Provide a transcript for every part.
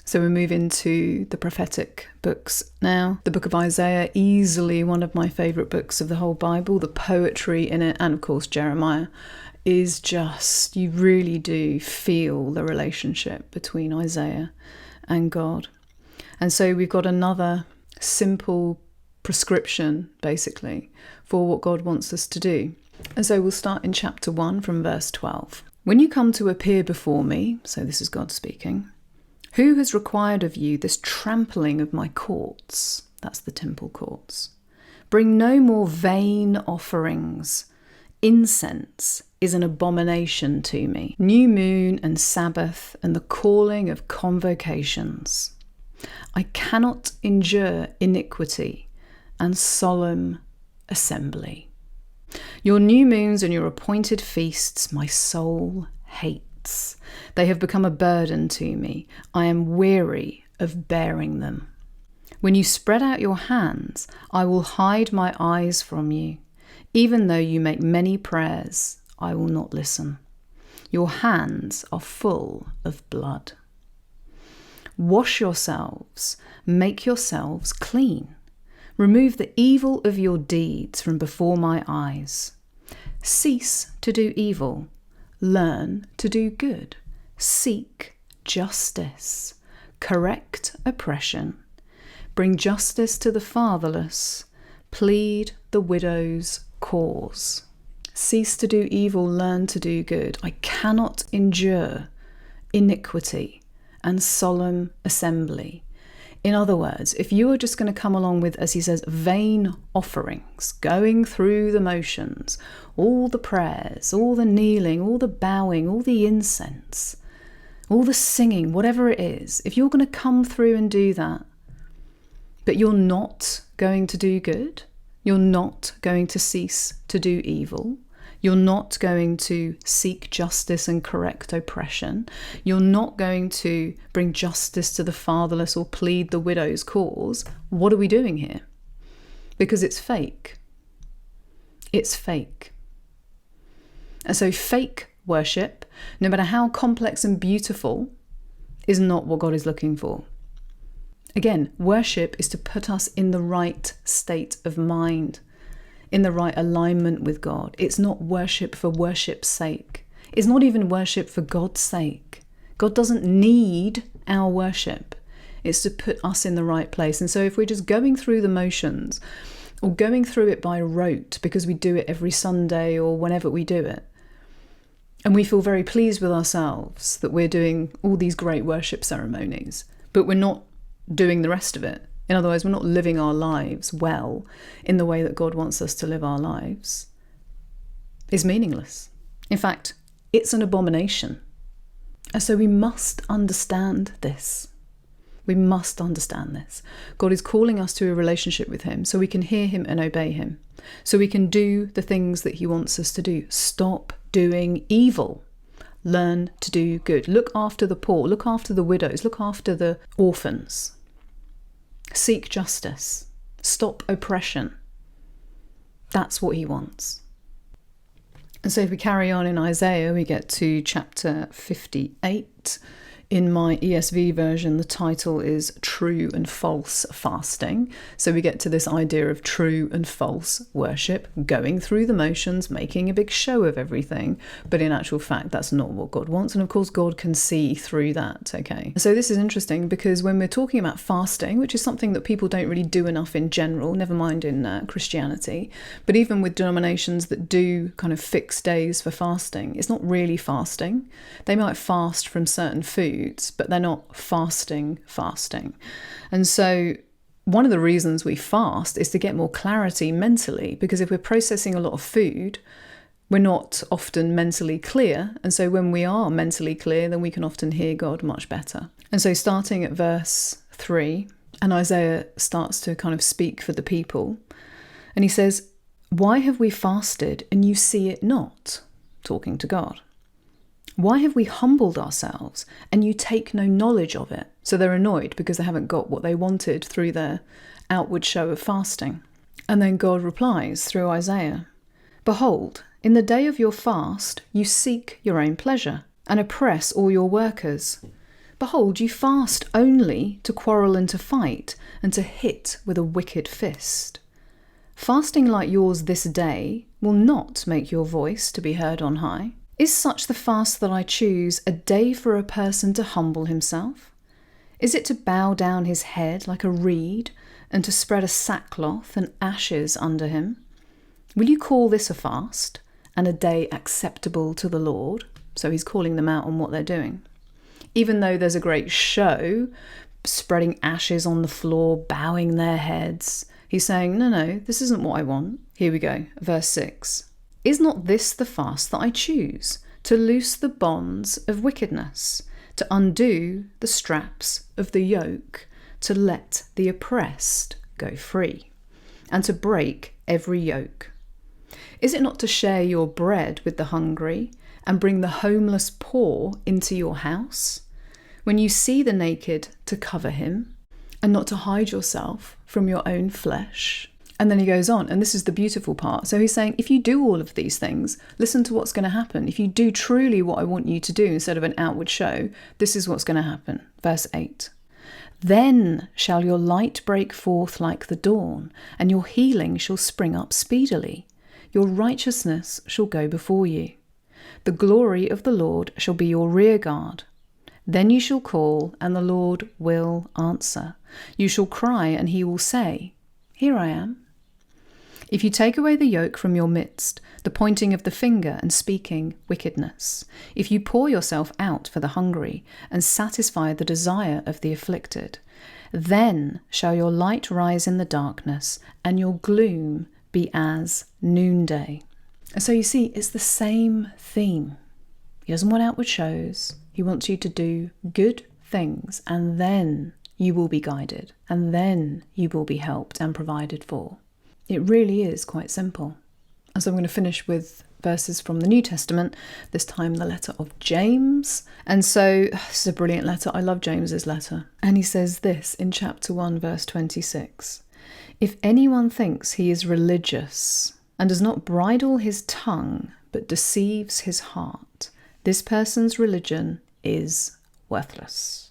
So we move into the prophetic books now. The book of Isaiah, easily one of my favourite books of the whole Bible. The poetry in it, and of course Jeremiah, is just, you really do feel the relationship between Isaiah and God. And so we've got another simple prescription, basically, for what God wants us to do. And so we'll start in chapter 1 from verse 12. When you come to appear before me, so this is God speaking, who has required of you this trampling of my courts? That's the temple courts. Bring no more vain offerings. Incense is an abomination to me. New moon and Sabbath and the calling of convocations. I cannot endure iniquity and solemn assembly. Your new moons and your appointed feasts my soul hates. They have become a burden to me. I am weary of bearing them. When you spread out your hands, I will hide my eyes from you. Even though you make many prayers, I will not listen. Your hands are full of blood. Wash yourselves, make yourselves clean. Remove the evil of your deeds from before my eyes. Cease to do evil. Learn to do good. Seek justice. Correct oppression. Bring justice to the fatherless. Plead the widow's cause. Cease to do evil, learn to do good. I cannot endure iniquity and solemn assembly. In other words, if you are just going to come along with, as he says, vain offerings, going through the motions, all the prayers, all the kneeling, all the bowing, all the incense, all the singing, whatever it is, if you're going to come through and do that, but you're not going to do good, you're not going to cease to do evil, you're not going to seek justice and correct oppression, you're not going to bring justice to the fatherless or plead the widow's cause, what are we doing here? Because it's fake. It's fake. And so fake worship, no matter how complex and beautiful, is not what God is looking for. Again, worship is to put us in the right state of mind, in the right alignment with God. It's not worship for worship's sake. It's not even worship for God's sake. God doesn't need our worship. It's to put us in the right place. And so if we're just going through the motions or going through it by rote because we do it every Sunday or whenever we do it, and we feel very pleased with ourselves that we're doing all these great worship ceremonies, but we're not doing the rest of it. In other words, we're not living our lives well in the way that God wants us to live our lives, is meaningless. In fact, it's an abomination. And so we must understand this. We must understand this. God is calling us to a relationship with him so we can hear him and obey him, so we can do the things that he wants us to do. Stop doing evil. Learn to do good. Look after the poor. Look after the widows. Look after the orphans. Seek justice. Stop oppression. That's what he wants. And so if we carry on in Isaiah, we get to chapter 58. In my ESV version, the title is True and False Fasting. So we get to this idea of true and false worship, going through the motions, making a big show of everything. But in actual fact, that's not what God wants. And of course, God can see through that, okay? So this is interesting because when we're talking about fasting, which is something that people don't really do enough in general, never mind in Christianity, but even with denominations that do kind of fixed days for fasting, it's not really fasting. They might fast from certain foods, but they're not fasting. And so one of the reasons we fast is to get more clarity mentally, because if we're processing a lot of food, we're not often mentally clear. And so when we are mentally clear, then we can often hear God much better. And so starting at verse 3, and Isaiah starts to kind of speak for the people. And he says, "Why have we fasted and you see it not?" Talking to God. "Why have we humbled ourselves and you take no knowledge of it?" So they're annoyed because they haven't got what they wanted through their outward show of fasting. And then God replies through Isaiah, "Behold, in the day of your fast, you seek your own pleasure and oppress all your workers. Behold, you fast only to quarrel and to fight, and to hit with a wicked fist. Fasting like yours this day will not make your voice to be heard on high. Is such the fast that I choose a day for a person to humble himself? Is it to bow down his head like a reed, and to spread a sackcloth and ashes under him? Will you call this a fast, and a day acceptable to the Lord? So he's calling them out on what they're doing. Even though there's a great show, spreading ashes on the floor, bowing their heads, he's saying, no, this isn't what I want. Here we go, verse 6. Is not this the fast that I choose, to loose the bonds of wickedness, to undo the straps of the yoke, to let the oppressed go free, and to break every yoke? Is it not to share your bread with the hungry, and bring the homeless poor into your house? When you see the naked, to cover him, and not to hide yourself from your own flesh. And then he goes on, and this is the beautiful part. So he's saying, if you do all of these things, listen to what's going to happen. If you do truly what I want you to do instead of an outward show, this is what's going to happen. Verse 8. Then shall your light break forth like the dawn, and your healing shall spring up speedily. Your righteousness shall go before you. The glory of the Lord shall be your rear guard. Then you shall call, and the Lord will answer. You shall cry, and he will say, Here I am. If you take away the yoke from your midst, the pointing of the finger and speaking wickedness, if you pour yourself out for the hungry and satisfy the desire of the afflicted, then shall your light rise in the darkness, and your gloom be as noonday. And so you see, it's the same theme. He doesn't want outward shows. He wants you to do good things, and then you will be guided, and then you will be helped and provided for. It really is quite simple. And so I'm going to finish with verses from the New Testament, this time the letter of James. And so this is a brilliant letter. I love James's letter. And he says this in chapter 1, verse 26. If anyone thinks he is religious and does not bridle his tongue, but deceives his heart, this person's religion is worthless.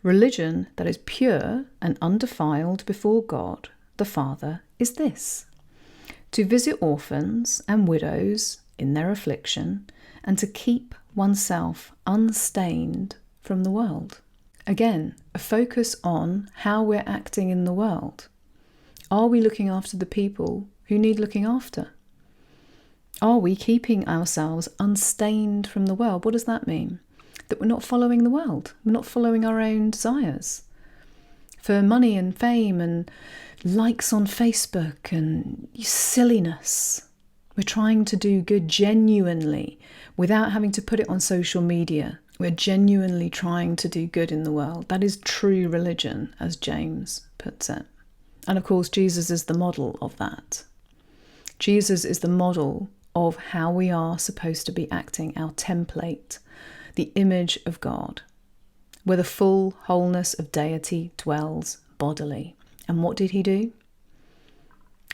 Religion that is pure and undefiled before God the Father is this: to visit orphans and widows in their affliction, and to keep oneself unstained from the world. Again, a focus on how we're acting in the world. Are we looking after the people who need looking after? Are we keeping ourselves unstained from the world? What does that mean? That we're not following the world. We're not following our own desires for money and fame and likes on Facebook and silliness. We're trying to do good genuinely without having to put it on social media. We're genuinely trying to do good in the world. That is true religion, as James puts it. And of course, Jesus is the model of that. Jesus is the model of how we are supposed to be acting, our template, the image of God, where the full wholeness of deity dwells bodily. And what did he do?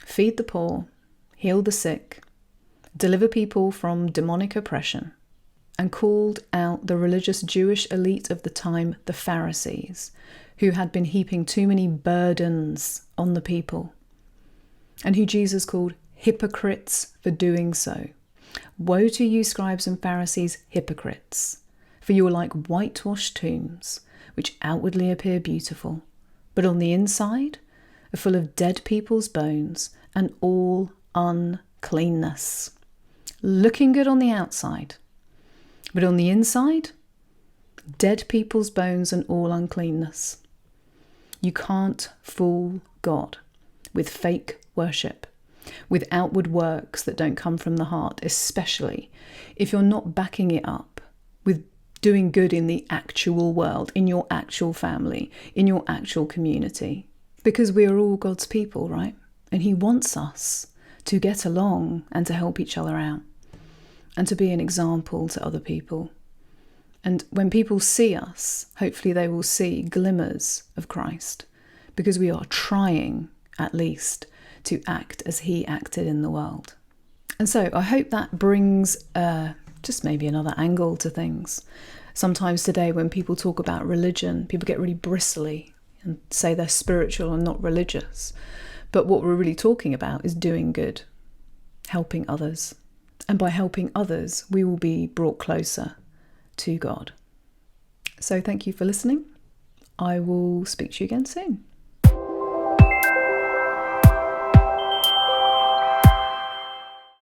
Feed the poor, heal the sick, deliver people from demonic oppression, and called out the religious Jewish elite of the time, the Pharisees, who had been heaping too many burdens on the people, and who Jesus called hypocrites for doing so. Woe to you, scribes and Pharisees, hypocrites! For you are like whitewashed tombs, which outwardly appear beautiful, but on the inside are full of dead people's bones and all uncleanness. Looking good on the outside, but on the inside, dead people's bones and all uncleanness. You can't fool God with fake worship, with outward works that don't come from the heart, especially if you're not backing it up with doing good in the actual world, in your actual family, in your actual community. Because we are all God's people, right? And he wants us to get along and to help each other out and to be an example to other people. And when people see us, hopefully they will see glimmers of Christ, because we are trying, at least, to act as he acted in the world. And so I hope that brings just maybe another angle to things. Sometimes today when people talk about religion, people get really bristly and say they're spiritual and not religious. But what we're really talking about is doing good, helping others. And by helping others, we will be brought closer to God. So thank you for listening. I will speak to you again soon.